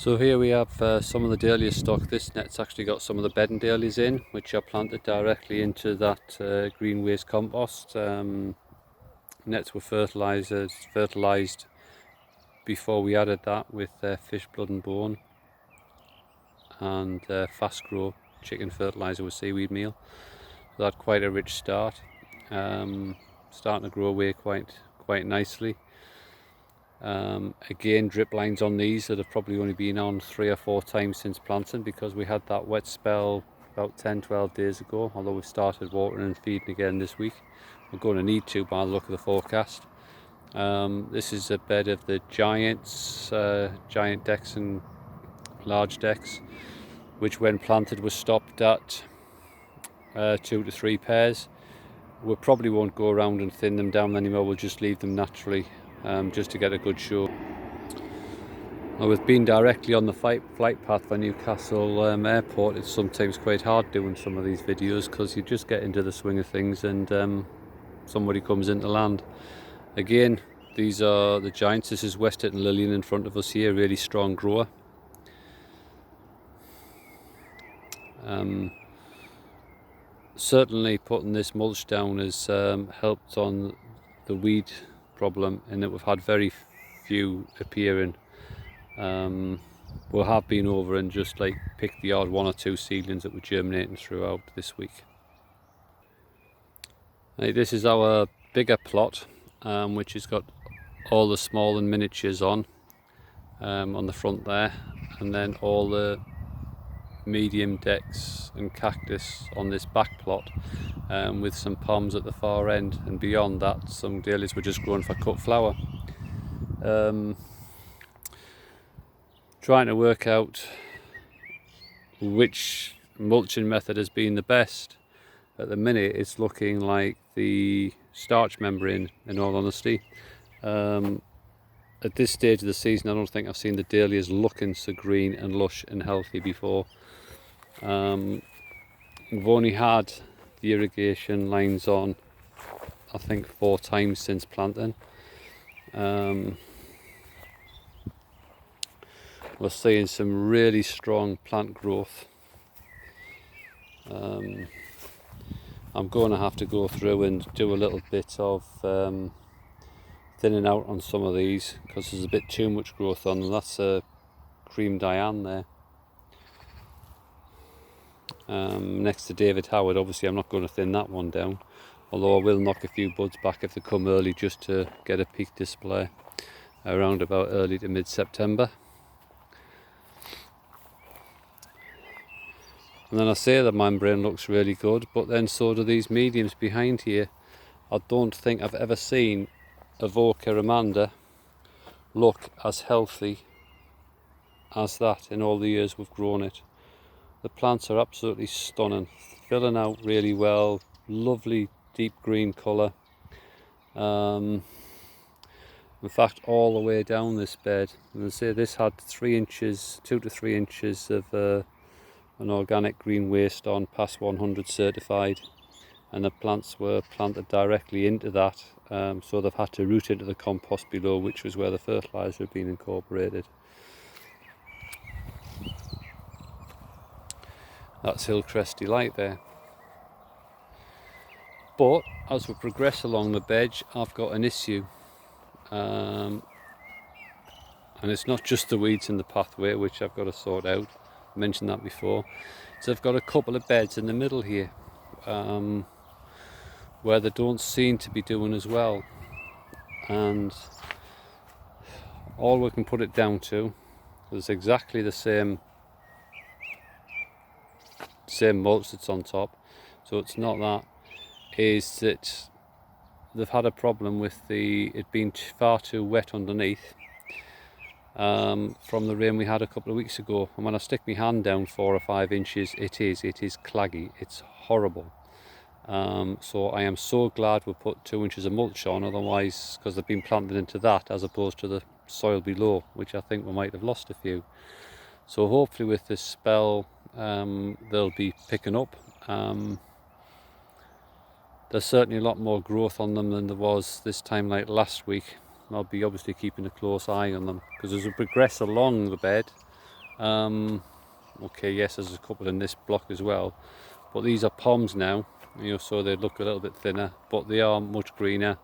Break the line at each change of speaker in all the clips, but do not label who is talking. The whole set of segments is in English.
So here we have some of the dahlia stock. This net's actually got some of the bedding dahlias in, which are planted directly into that green waste compost. Nets were fertilised before we added that with fish blood and bone and fast grow chicken fertiliser with seaweed meal. So that had quite a rich start, starting to grow away quite nicely. Again, drip lines on these that have probably only been on 3 or 4 times since planting, because we had that wet spell about 10-12 days ago, although we've started watering and feeding again this week. We're going to need to by the look of the forecast. This is a bed of the giants, giant decks and large decks, which when planted was stopped at 2 to 3 pairs. We probably won't go around and thin them down anymore, we'll just leave them naturally, just to get a good show. Now, with being directly on the flight path for Newcastle Airport, it's sometimes quite hard doing some of these videos because you just get into the swing of things and somebody comes into land. Again, these are the giants. This is Western Lillian in front of us here, really strong grower. Certainly putting this mulch down has helped on the weed problem, in that we've had very few appearing. We have been over and just picked the odd 1 or 2 seedlings that were germinating throughout this week. This is our bigger plot, which has got all the small and miniatures on the front there, and then all the medium decks and cactus on this back plot, with some palms at the far end, and beyond that some dahlias were just growing for cut flower. Trying to work out which mulching method has been the best. At the minute it's looking like the starch membrane, in all honesty. At this stage of the season I don't think I've seen the dahlias looking so green and lush and healthy before. We've only had the irrigation lines on I think 4 times since planting. We're seeing some really strong plant growth. I'm going to have to go through and do a little bit of thinning out on some of these because there's a bit too much growth on them. That's a cream Diane there. Next to David Howard. Obviously I'm not going to thin that one down, although I will knock a few buds back if they come early, just to get a peak display around about early to mid-September. And then I say the membrane looks really good, but then so do these mediums behind here. I don't think I've ever seen a Voca Amanda look as healthy as that in all the years we've grown it. The plants are absolutely stunning, filling out really well, lovely deep green colour. In fact, all the way down this bed, and I say this had 2 to 3 inches of an organic green waste on, past 100 certified, and the plants were planted directly into that, so they've had to root into the compost below, which was where the fertiliser had been incorporated. That's Hillcrest Delight there. But as we progress along the bed, I've got an issue, and it's not just the weeds in the pathway, which I've got to sort out. I mentioned that before. So I've got a couple of beds in the middle here where they don't seem to be doing as well, and all we can put it down to is exactly the same mulch that's on top, so it's not that, is that they've had a problem with it being far too wet underneath from the rain we had a couple of weeks ago, and when I stick my hand down 4 or 5 inches, it is claggy, it's horrible. So I am so glad we put 2 inches of mulch on, otherwise, because they've been planted into that as opposed to the soil below, which I think we might have lost a few. So hopefully with this spell they'll be picking up. There's certainly a lot more growth on them than there was this time like last week. I'll be obviously keeping a close eye on them, because as we progress along the bed Okay, yes, there's a couple in this block as well, but these are palms now, so they look a little bit thinner, but they are much greener,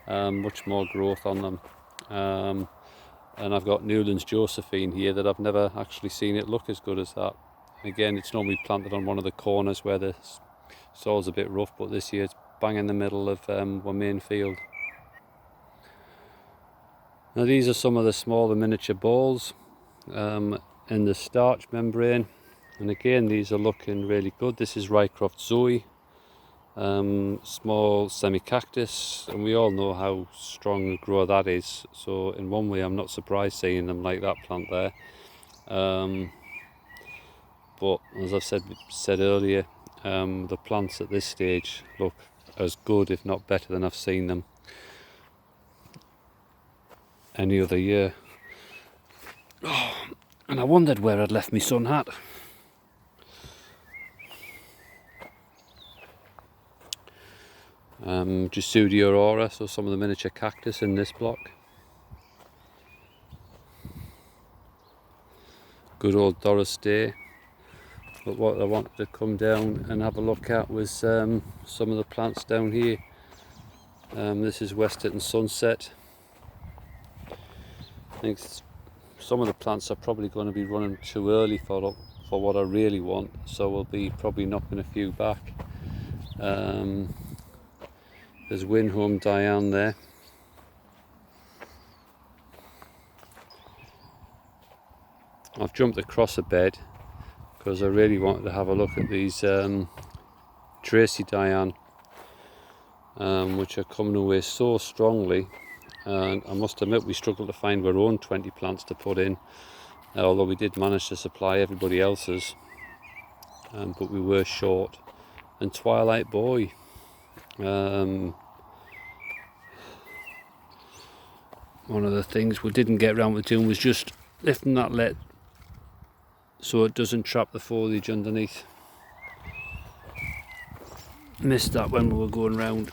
much more growth on them. And I've got Newland's Josephine here that I've never actually seen it look as good as that. Again, it's normally planted on one of the corners where the soil's a bit rough, but this year it's bang in the middle of our main field. Now these are some of the smaller miniature balls in the starch membrane, and again these are looking really good. This is Rycroft Zoe, small semi-cactus, and we all know how strong a grower that is, so in one way I'm not surprised seeing them like that plant there. But as I've said earlier, the plants at this stage look as good, if not better, than I've seen them any other year. Oh, and I wondered where I'd left my sun hat. Jusudia aurora, so some of the miniature cactus in this block. Good old Doris Day. But what I wanted to come down and have a look at was some of the plants down here. This is Westerton Sunset. I think some of the plants are probably going to be running too early for what I really want, so we'll be probably knocking a few back. There's Winhome Diane there. I've jumped across a bed because I really wanted to have a look at these Tracy Diane, which are coming away so strongly, and I must admit we struggled to find our own 20 plants to put in, although we did manage to supply everybody else's, but we were short. And Twilight Boy, one of the things we didn't get around to doing was just lifting that let so it doesn't trap the foliage underneath. Missed that when we were going round.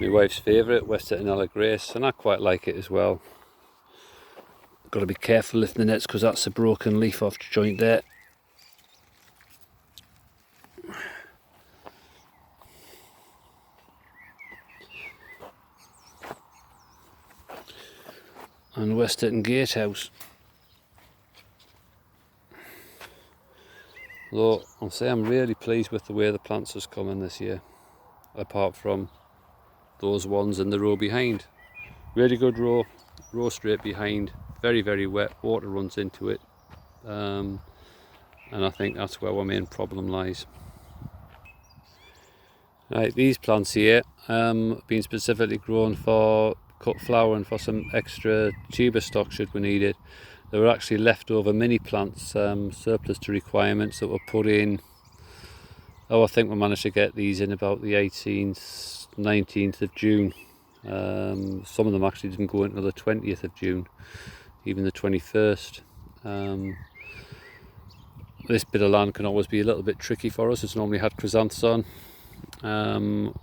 My wife's favourite, Westerton Ella Grace, and I quite like it as well. Got to be careful lifting the nets because that's a broken leaf off joint there. And Westerton Gatehouse. Though I'll say I'm really pleased with the way the plants has come in this year, apart from those ones in the row behind. Really good row straight behind, very very wet, water runs into it, and I think that's where our main problem lies. Right, these plants here have been specifically grown for cut flower and for some extra tuber stock should we need it. There were actually leftover mini plants, surplus to requirements, that were put in. I think we managed to get these in about the 18th, 19th of June. Some of them actually didn't go until the 20th of June, even the 21st. This bit of land can always be a little bit tricky for us. It's normally had chrysanthus on.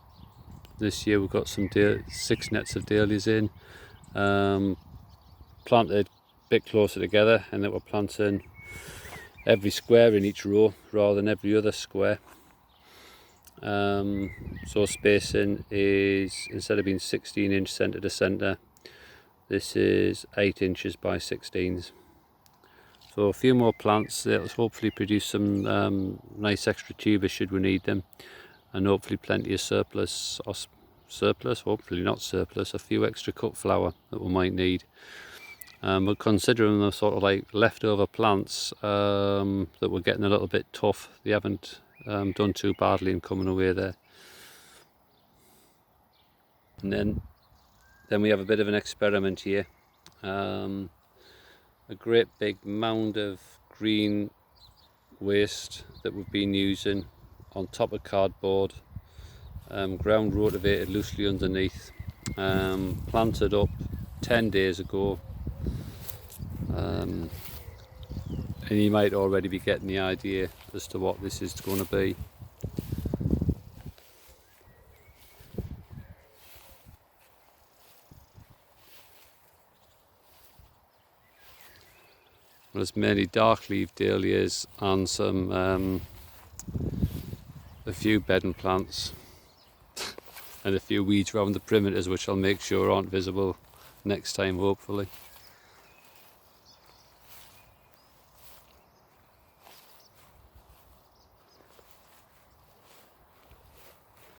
This year we've got some 6 nets of dahlias in, planted a bit closer together, and that we're planting every square in each row rather than every other square. So spacing is, instead of being 16-inch centre to centre, this is 8 inches by 16s. So a few more plants, that'll hopefully produce some nice extra tubers should we need them, and hopefully plenty of surplus, hopefully not surplus, a few extra cut flower that we might need. But considering the sort of like leftover plants that were getting a little bit tough, they haven't done too badly in coming away there. And then we have a bit of an experiment here. A great big mound of green waste that we've been using on top of cardboard, ground rotavated loosely underneath, planted up 10 days ago, and you might already be getting the idea as to what this is going to be. There's mainly dark-leaved dahlias and some a few bedding plants and a few weeds around the perimeters, which I'll make sure aren't visible next time, hopefully.